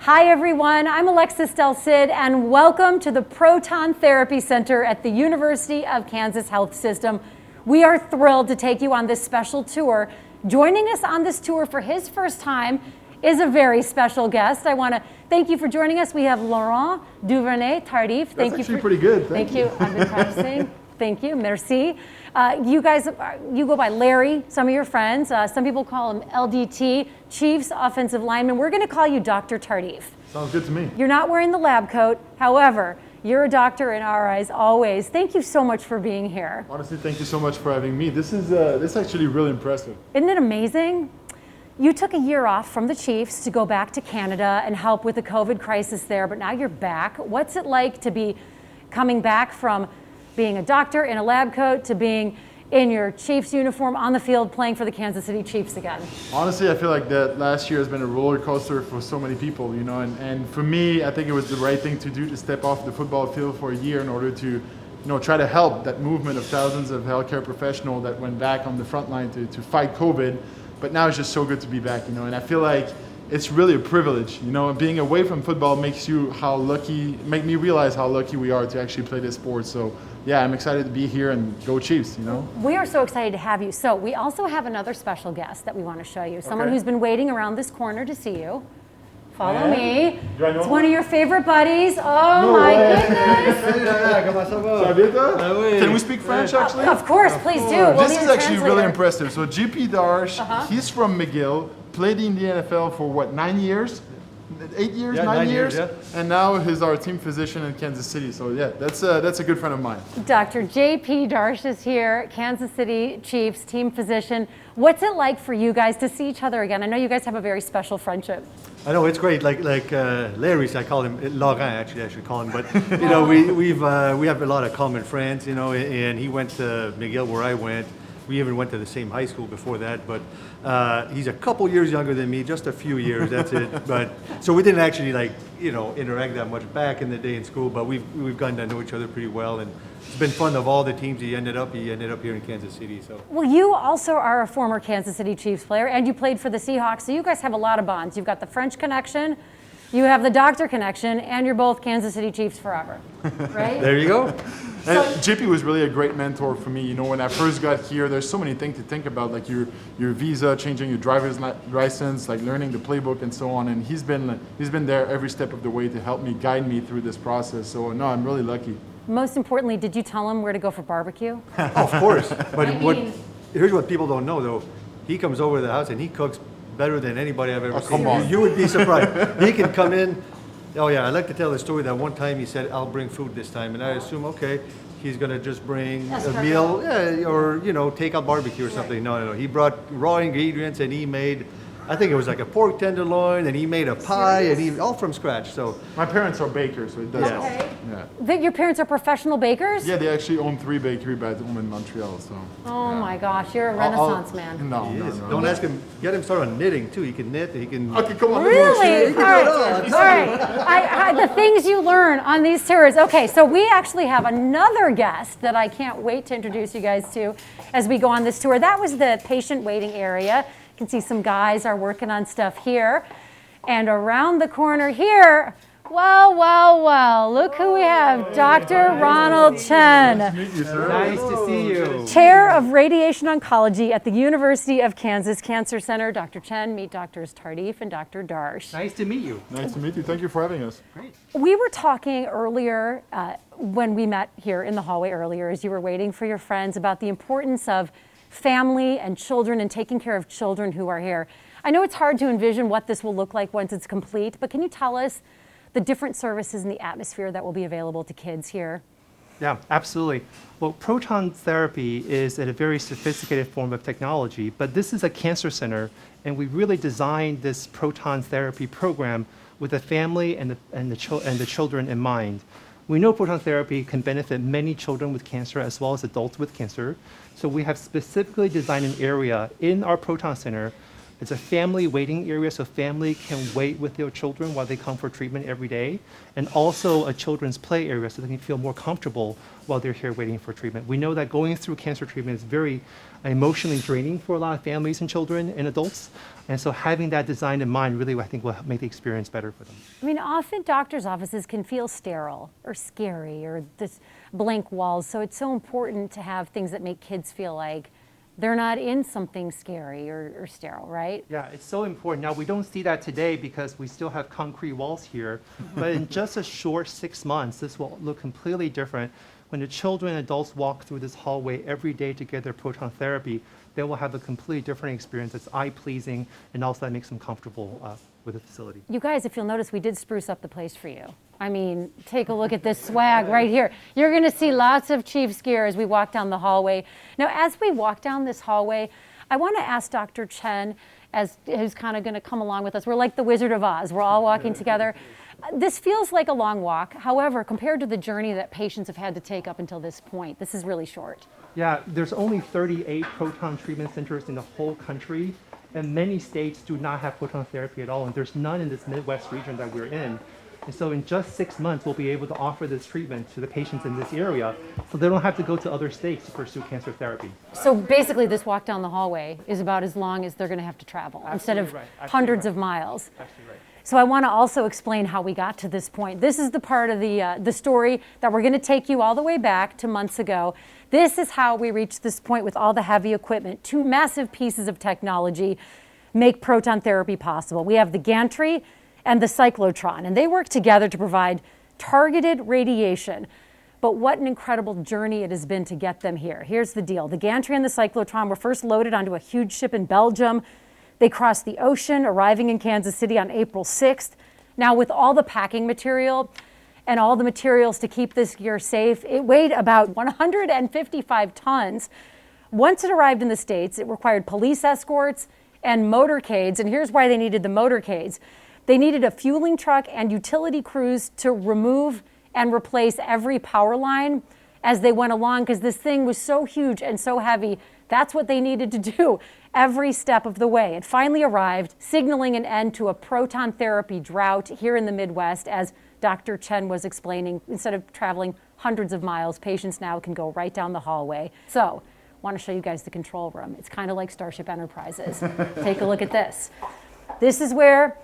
Hi everyone, I'm Alexis Del Cid and welcome to the Proton Therapy Center at the University of Kansas Health System. We are thrilled to take you on this special tour. Joining us on this tour for his first time is a very special guest. I want to thank you for joining us. We have Laurent Duvernay-Tardif. That's actually pretty good. Thank you. I've been practicing. Thank you. Merci. You guys, you go by Larry, some of your friends. Some people call him LDT, Chiefs Offensive Lineman. We're going to call you Dr. Tardif. Sounds good to me. You're not wearing the lab coat. However, you're a doctor in our eyes always. Thank you so much for being here. Honestly, thank you so much for having me. This is actually really impressive. Isn't it amazing? You took a year off from the Chiefs to go back to Canada and help with the COVID crisis there, but now you're back. What's it like to be coming back from being a doctor in a lab coat to being in your Chiefs uniform on the field playing for the Kansas City Chiefs again? Honestly, I feel like that last year has been a roller coaster for so many people, you know, and for me, I think it was the right thing to do to step off the football field for a year in order to, try to help that movement of thousands of healthcare professionals that went back on the front line to fight COVID. But now it's just so good to be back, and I feel like it's really a privilege, being away from football make me realize how lucky we are to actually play this sport. So yeah, I'm excited to be here and go Chiefs, We are so excited to have you. So we also have another special guest that we want to show you. Someone who's been waiting around this corner to see you. Follow me. It's one of your favorite buddies. Oh my goodness. Can we speak French actually? Of course, please do. This is actually really impressive. So GP Darsh, he's from McGill, played in the NFL for what, 9 years? 8 years, yeah, 9 years? Yeah. And now he's our team physician in Kansas City. So yeah, that's a good friend of mine. Dr. JP Darsh is here, Kansas City Chiefs team physician. What's it like for you guys to see each other again? I know you guys have a very special friendship. I know, it's great. Like Larry's, I call him Laurent. Actually, I should call him. But we have a lot of common friends. And he went to McGill where I went. We even went to the same high school before that. But he's a couple years younger than me, just a few years. That's it. But so we didn't actually interact that much back in the day in school. But we've gotten to know each other pretty well, and it's been fun. Of all the teams he ended up here in Kansas City. So. Well, you also are a former Kansas City Chiefs player, and you played for the Seahawks. So you guys have a lot of bonds. You've got the French connection, you have the doctor connection, and you're both Kansas City Chiefs forever, right? There you go. And JP was really a great mentor for me. When I first got here, there's so many things to think about, like your visa, changing your driver's license, like learning the playbook and so on. And he's been there every step of the way to help me, guide me through this process. So no, I'm really lucky. Most importantly, did you tell him where to go for barbecue? Of course. But here's what people don't know though. He comes over to the house and he cooks better than anybody I've ever seen. Come on. You would be surprised. He can come in. Oh yeah, I like to tell the story that one time he said, "I'll bring food this time," and I assume, okay, he's gonna just bring a meal, or take out barbecue or something. No. He brought raw ingredients and he made, I think it was like a pork tenderloin, and he made a pie, and all from scratch. So my parents are bakers, so it does help. Yeah. Your parents are professional bakers? Yeah, they actually own 3 bakeries back home in Montreal. So. Oh my gosh, you're a Renaissance man. No. Don't ask him. Get him started on knitting too. He can knit. He can. Okay, come on. Really? All right. The things you learn on these tours. Okay, so we actually have another guest that I can't wait to introduce you guys to as we go on this tour. That was the patient waiting area. You can see some guys are working on stuff here. And around the corner here, well, look who we have, Dr. Ronald Chen. Nice to meet you, sir. Nice to see you. Chair of Radiation Oncology at the University of Kansas Cancer Center. Dr. Chen, meet Drs. Tardif and Dr. Darsh. Nice to meet you. Nice to meet you. Thank you for having us. Great. We were talking earlier, when we met here in the hallway earlier, as you were waiting for your friends, about the importance of family and children and taking care of children who are here. I know it's hard to envision what this will look like once it's complete, but can you tell us the different services and the atmosphere that will be available to kids here? Yeah, absolutely. Well, proton therapy is a very sophisticated form of technology, but this is a cancer center, and we really designed this proton therapy program with the family and the children in mind. We know proton therapy can benefit many children with cancer as well as adults with cancer. So we have specifically designed an area in our proton center It's a family waiting area, so family can wait with their children while they come for treatment every day, and also a children's play area so they can feel more comfortable while they're here waiting for treatment. We know that going through cancer treatment is very emotionally draining for a lot of families and children and adults, and so having that design in mind really, I think, will make the experience better for them. I mean, often doctors' offices can feel sterile or scary or this blank walls, so it's so important to have things that make kids feel like they're not in something scary or sterile, right? Yeah, it's so important. Now, we don't see that today because we still have concrete walls here, but in just a short 6 months, this will look completely different. When the children and adults walk through this hallway every day to get their proton therapy, they will have a completely different experience that's eye-pleasing and also that makes them comfortable with the facility. You guys, if you'll notice, we did spruce up the place for you. I mean, take a look at this swag right here. You're gonna see lots of Chiefs gear as we walk down the hallway. Now, as we walk down this hallway, I wanna ask Dr. Chen, who's kind of gonna come along with us. We're like the Wizard of Oz. We're all walking together. This feels like a long walk. However, compared to the journey that patients have had to take up until this point, this is really short. Yeah, there's only 38 proton treatment centers in the whole country, and many states do not have proton therapy at all, and there's none in this Midwest region that we're in. And so in just 6 months, we'll be able to offer this treatment to the patients in this area, so they don't have to go to other states to pursue cancer therapy. So basically, this walk down the hallway is about as long as they're gonna have to travel, instead of hundreds of miles. Absolutely right. So I want to also explain how we got to this point. This is the part of the story that we're going to take you all the way back to months ago. This is how we reached this point with all the heavy equipment. 2 massive pieces of technology make proton therapy possible. We have the gantry and the cyclotron, and they work together to provide targeted radiation. But what an incredible journey it has been to get them here. Here's the deal. The gantry and the cyclotron were first loaded onto a huge ship in Belgium. They crossed the ocean, arriving in Kansas City on April 6th. Now, with all the packing material and all the materials to keep this gear safe, it weighed about 155 tons. Once it arrived in the States, it required police escorts and motorcades. And here's why they needed the motorcades. They needed a fueling truck and utility crews to remove and replace every power line as they went along, because this thing was so huge and so heavy. That's what they needed to do every step of the way. It finally arrived, signaling an end to a proton therapy drought here in the Midwest. As Dr. Chen was explaining, instead of traveling hundreds of miles, patients now can go right down the hallway. So, I want to show you guys the control room. It's kind of like Starship Enterprises. Take a look at this. This is where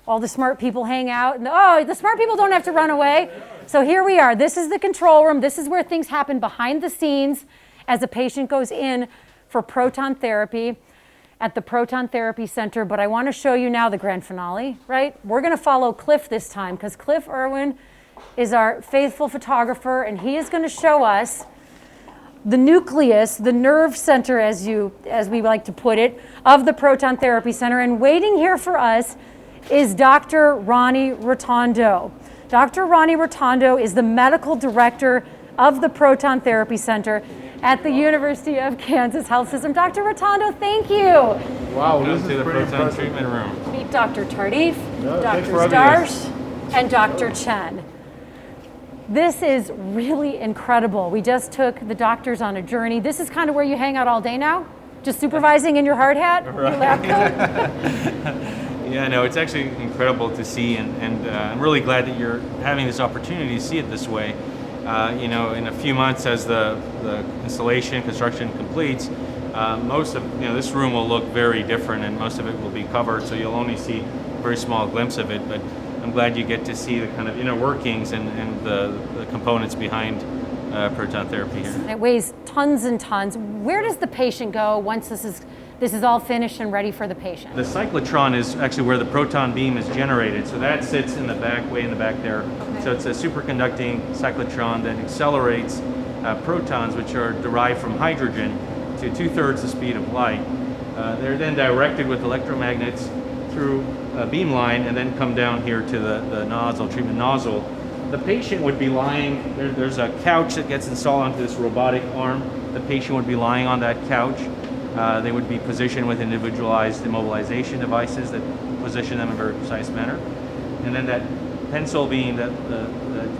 all the smart people hang out. And, oh, the smart people don't have to run away. So here we are. This is the control room. This is where things happen behind the scenes as a patient goes in for proton therapy at the Proton Therapy Center. But I want to show you now the grand finale, right? We're going to follow Cliff this time, because Cliff Irwin is our faithful photographer, and he is going to show us the nucleus, the nerve center, as we like to put it, of the Proton Therapy Center. And waiting here for us is Dr. Ronnie Rotondo. Dr. Ronnie Rotondo is the medical director of the Proton Therapy Center at the University of Kansas Health System. Dr. Rotondo, thank you. Wow, Welcome this to is the pretty proton impressive. treatment room. Meet Dr. Tardif, thanks Dr. for having us. Starsh, and Dr. Chen. This is really incredible. We just took the doctors on a journey. This is kind of where you hang out all day now? Just supervising in your hard hat? Your lab coat? Yeah, no, it's actually incredible to see, and I'm really glad that you're having this opportunity to see it this way. You know, in a few months, as the installation, construction completes, most of this room will look very different, and most of it will be covered, so you'll only see a very small glimpse of it. But I'm glad you get to see the kind of inner workings and the components behind proton therapy here. It weighs tons and tons. Where does the patient go once this is all finished and ready for the patient? The cyclotron is actually where the proton beam is generated, so that sits in the back, way in the back there. Okay. So it's a superconducting cyclotron that accelerates protons, which are derived from hydrogen, to 2/3 the speed of light. They're then directed with electromagnets through a beam line and then come down here to the nozzle, treatment nozzle. The patient would be lying, there's a couch that gets installed onto this robotic arm. The patient would be lying on that couch. They would be positioned with individualized immobilization devices that position them in a very precise manner. And then that pencil beam, that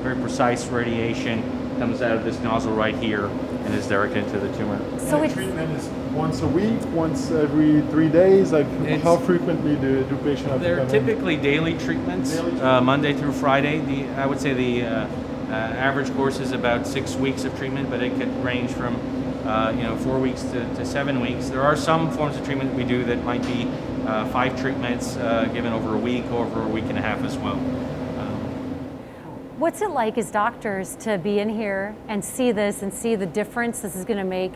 very precise radiation, comes out of this nozzle right here and is directed into the tumor. So And it's, treatment is once a week, once every 3 days. Like, how frequently do patients have to They're come in? typically daily treatments, Monday through Friday. I would say the average course is about 6 weeks of treatment, but it could range from 4 weeks to 7 weeks. There are some forms of treatment we do that might be 5 treatments given over a week or over a week and a half as well. what's it like as doctors to be in here and see this and see the difference this is going to make,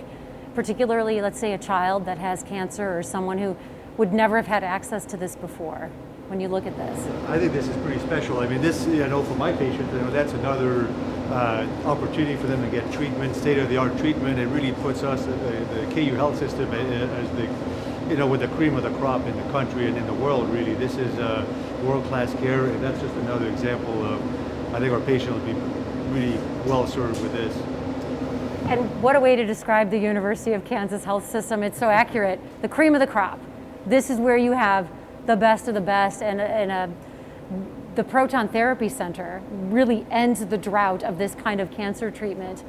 particularly, let's say, a child that has cancer or someone who would never have had access to this before? When you look at this, I think this is pretty special. I mean, this, for my patients, that's another opportunity for them to get treatment, state-of-the-art treatment. It really puts us, the KU health system, as the, with the cream of the crop in the country and in the world. Really, this is world-class care, and that's just another example of. I think our patient will be really well served with this. and what a way to describe the University of Kansas health system. It's so accurate. The cream of the crop. This is where you have the best of the best, and the Proton Therapy Center really ends the drought of this kind of cancer treatment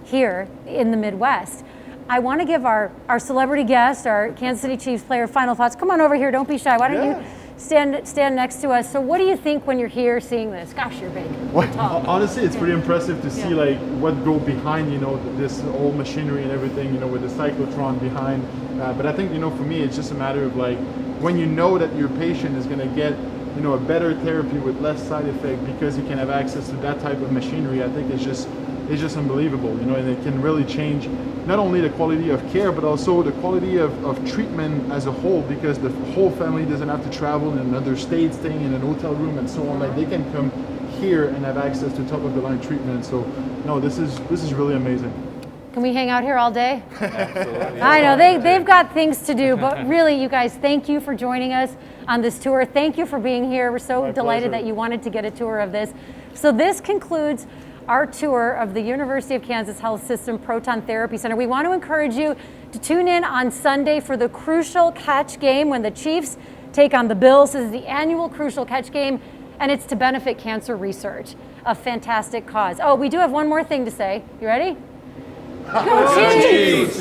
here in the Midwest. I want to give our celebrity guest, our Kansas City Chiefs player, final thoughts. Come on over here, don't be shy. Why don't you stand next to us? So what do you think when you're here seeing this? Gosh, you're big. Well, honestly, it's pretty impressive to see like what go behind, this old machinery and everything, with the cyclotron behind. But I think, for me, it's just a matter of like, when you know that your patient is going to get, a better therapy with less side effect because you can have access to that type of machinery, I think it's just unbelievable, and it can really change not only the quality of care, but also the quality of treatment as a whole, because the whole family doesn't have to travel in another state, staying in an hotel room and so on. Like, they can come here and have access to top of the line treatment. So no, this is really amazing. Can we hang out here all day? Absolutely. I know, they've got things to do, but really, you guys, thank you for joining us on this tour. Thank you for being here. We're so delighted that you wanted to get a tour of this. So this concludes our tour of the University of Kansas Health System Proton Therapy Center. We want to encourage you to tune in on Sunday for the Crucial Catch game when the Chiefs take on the Bills. This is the annual Crucial Catch game, and it's to benefit cancer research, a fantastic cause. Oh, we do have one more thing to say. You ready? Go Chiefs!